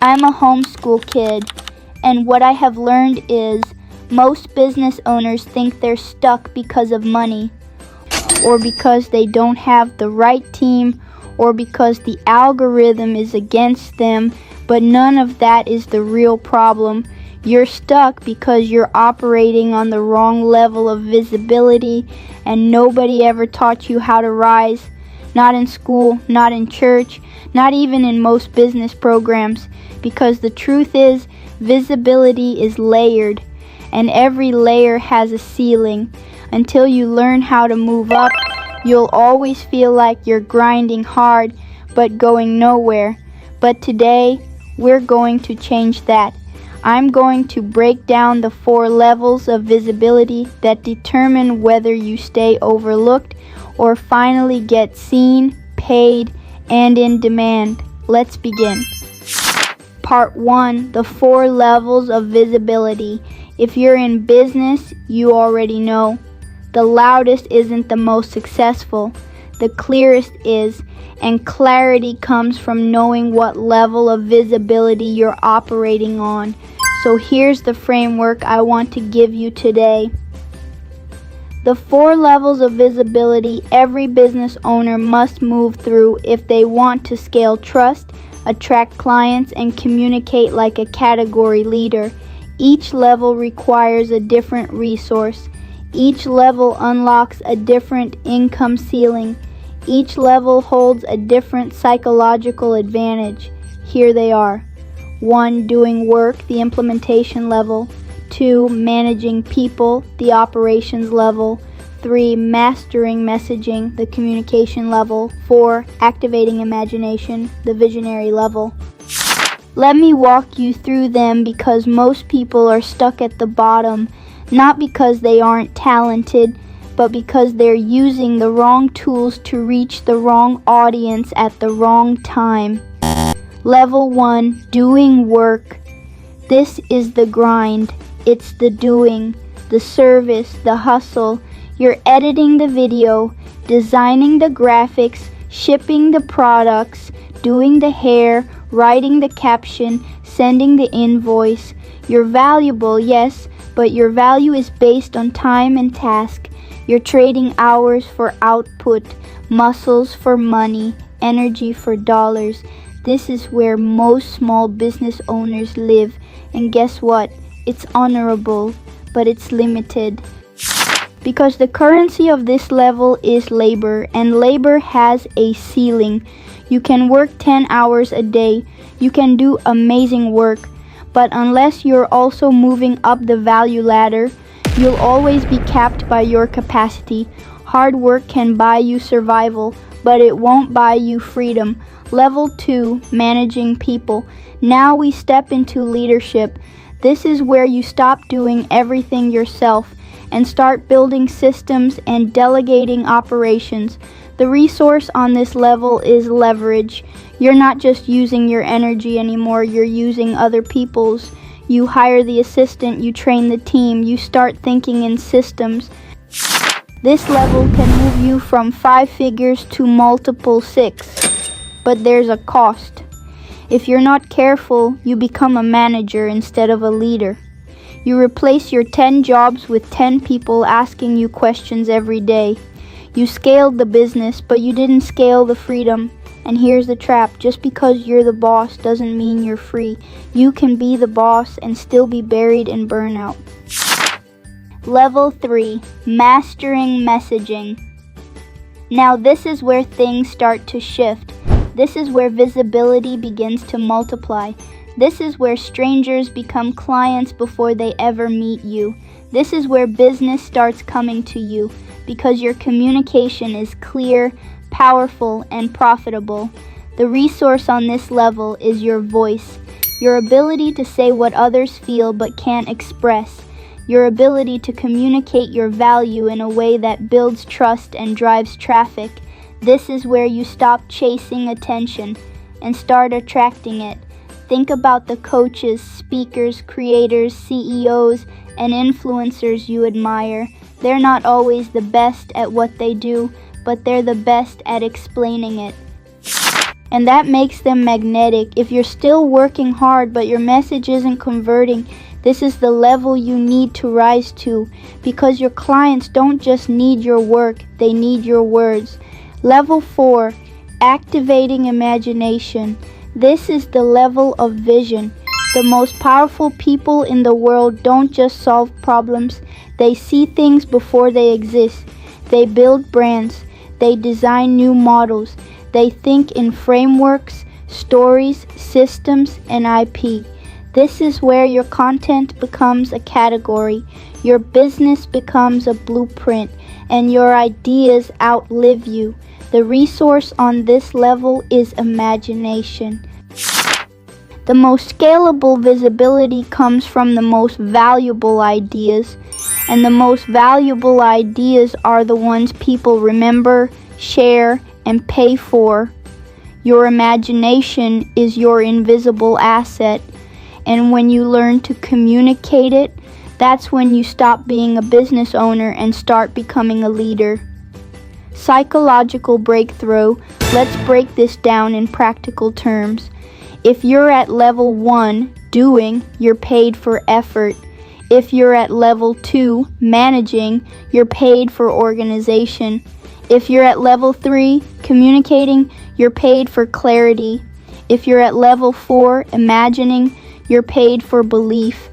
I'm a homeschool kid, and what I have learned is most business owners think they're stuck because of money, or because they don't have the right team, or because the algorithm is against them, but none of that is the real problem. You're stuck because you're operating on the wrong level of visibility, and nobody ever taught you how to rise. Not in school, not in church, not even in most business programs, because the truth is, visibility is layered, and every layer has a ceiling. Until you learn how to move up, you'll always feel like you're grinding hard, but going nowhere. But today, we're going to change that. I'm going to break down the 4 levels of visibility that determine whether you stay overlooked or finally get seen, paid, and in demand. Let's begin. Part 1, the 4 levels of visibility. If you're in business, you already know. The loudest isn't the most successful. The clearest is, and clarity comes from knowing what level of visibility you're operating on. So here's the framework I want to give you today. The 4 levels of visibility every business owner must move through if they want to scale trust, attract clients, and communicate like a category leader. Each level requires a different resource. Each level unlocks a different income ceiling. Each level holds a different psychological advantage. Here they are. 1. Doing work, the implementation level. 2. Managing people, the operations level. 3. Mastering messaging, the communication level. 4. Activating imagination, the visionary level. Let me walk you through them because most people are stuck at the bottom, not because they aren't talented, but because they're using the wrong tools to reach the wrong audience at the wrong time. Level 1, doing work. This is the grind. It's the doing, the service, the hustle. You're editing the video, designing the graphics, shipping the products, doing the hair, writing the caption, sending the invoice. You're valuable, yes, but your value is based on time and task. You're trading hours for output, muscles for money, energy for dollars. This is where most small business owners live, and guess what? It's honorable, but it's limited. Because the currency of this level is labor, and labor has a ceiling. You can work 10 hours a day. You can do amazing work. But unless you're also moving up the value ladder, you'll always be capped by your capacity. Hard work can buy you survival, but it won't buy you freedom. Level 2, managing people. Now we step into leadership. This is where you stop doing everything yourself and start building systems and delegating operations. The resource on this level is leverage. You're not just using your energy anymore, you're using other people's. You hire the assistant, you train the team, you start thinking in systems. This level can move you from 5 figures to multiple 6, but there's a cost. If you're not careful, you become a manager instead of a leader. You replace your 10 jobs with 10 people asking you questions every day. You scaled the business, but you didn't scale the freedom. And here's the trap, just because you're the boss doesn't mean you're free. You can be the boss and still be buried in burnout. Level 3, mastering messaging. Now this is where things start to shift. This is where visibility begins to multiply. This is where strangers become clients before they ever meet you. This is where business starts coming to you because your communication is clear, powerful, and profitable. The resource on this level is your voice, your ability to say what others feel but can't express, your ability to communicate your value in a way that builds trust and drives traffic. This is where you stop chasing attention and start attracting it. Think about the coaches, speakers, creators, CEOs, and influencers you admire. They're not always the best at what they do, but they're the best at explaining it. and that makes them magnetic. If you're still working hard but your message isn't converting, this is the level you need to rise to, because your clients don't just need your work, they need your words. Level 4, activating imagination. This is the level of vision. The most powerful people in the world don't just solve problems, they see things before they exist. They build brands, they design new models, they think in frameworks, stories, systems, and IP. This is where your content becomes a category, your business becomes a blueprint, and your ideas outlive you. The resource on this level is imagination. The most scalable visibility comes from the most valuable ideas, and the most valuable ideas are the ones people remember, share, and pay for. Your imagination is your invisible asset, and when you learn to communicate it, that's when you stop being a business owner and start becoming a leader. Psychological breakthrough. Let's break this down in practical terms. If you're at level 1, doing, you're paid for effort. If you're at level 2, managing, you're paid for organization. If you're at level 3, communicating, you're paid for clarity. If you're at level 4, imagining, you're paid for belief.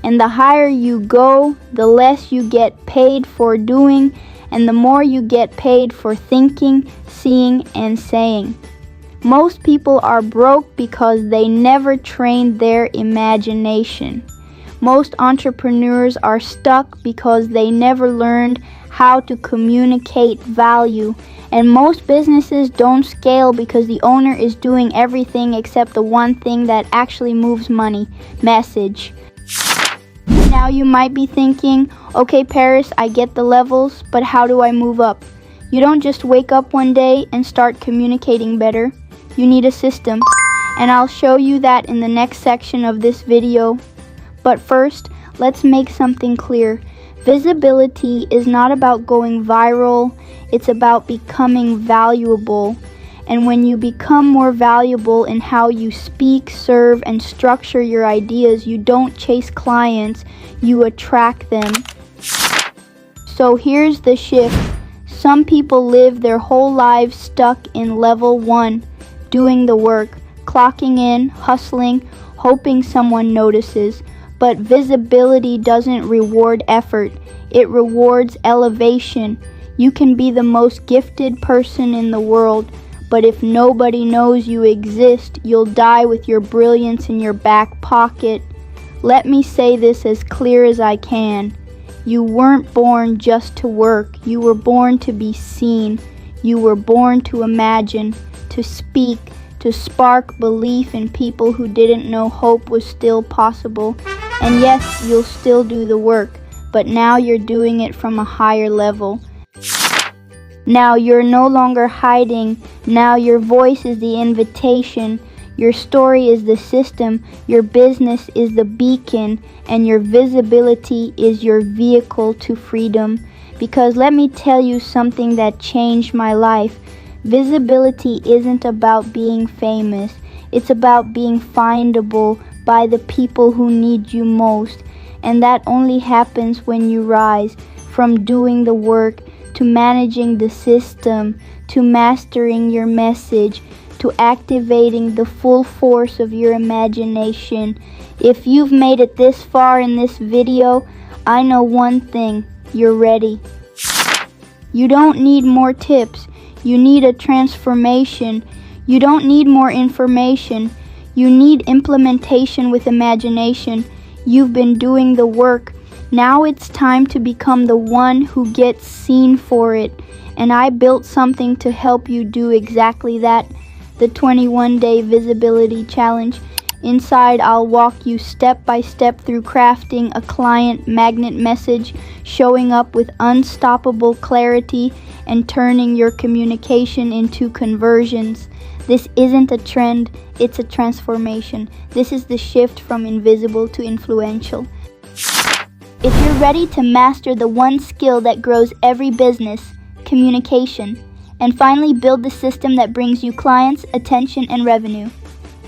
And the higher you go, the less you get paid for doing, and the more you get paid for thinking, seeing, and saying. Most people are broke because they never trained their imagination. Most entrepreneurs are stuck because they never learned how to communicate value. And most businesses don't scale because the owner is doing everything except the one thing that actually moves money: message. Now you might be thinking, okay Paris, I get the levels, but how do I move up? You don't just wake up one day and start communicating better. You need a system, and I'll show you that in the next section of this video. But first, let's make something clear. Visibility is not about going viral, it's about becoming valuable. And when you become more valuable in how you speak, serve, and structure your ideas, you don't chase clients, you attract them. So here's the shift. Some people live their whole lives stuck in level 1, doing the work, clocking in, hustling, hoping someone notices. But visibility doesn't reward effort, it rewards elevation. You can be the most gifted person in the world, but if nobody knows you exist, you'll die with your brilliance in your back pocket. Let me say this as clear as I can. You weren't born just to work. You were born to be seen. You were born to imagine, to speak, to spark belief in people who didn't know hope was still possible. And yes, you'll still do the work, but now you're doing it from a higher level. Now you're no longer hiding. Now your voice is the invitation. Your story is the system. Your business is the beacon. And your visibility is your vehicle to freedom. Because let me tell you something that changed my life. Visibility isn't about being famous. It's about being findable by the people who need you most. And that only happens when you rise from doing the work to managing the system, to mastering your message, to activating the full force of your imagination. If you've made it this far in this video, I know one thing: you're ready. You don't need more tips. You need a transformation. You don't need more information. You need implementation with imagination. You've been doing the work. Now it's time to become the one who gets seen for it. And I built something to help you do exactly that, the 21-day visibility challenge. Inside, I'll walk you step by step through crafting a client magnet message, showing up with unstoppable clarity, and turning your communication into conversions. This isn't a trend, it's a transformation. This is the shift from invisible to influential. If you're ready to master the one skill that grows every business, communication, And finally, build the system that brings you clients, attention, and revenue.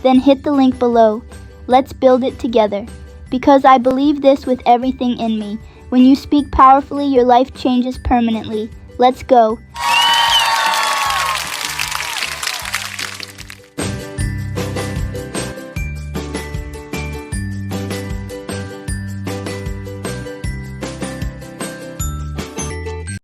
Then hit the link below. Let's build it together. Because I believe this with everything in me. When you speak powerfully, your life changes permanently. Let's go.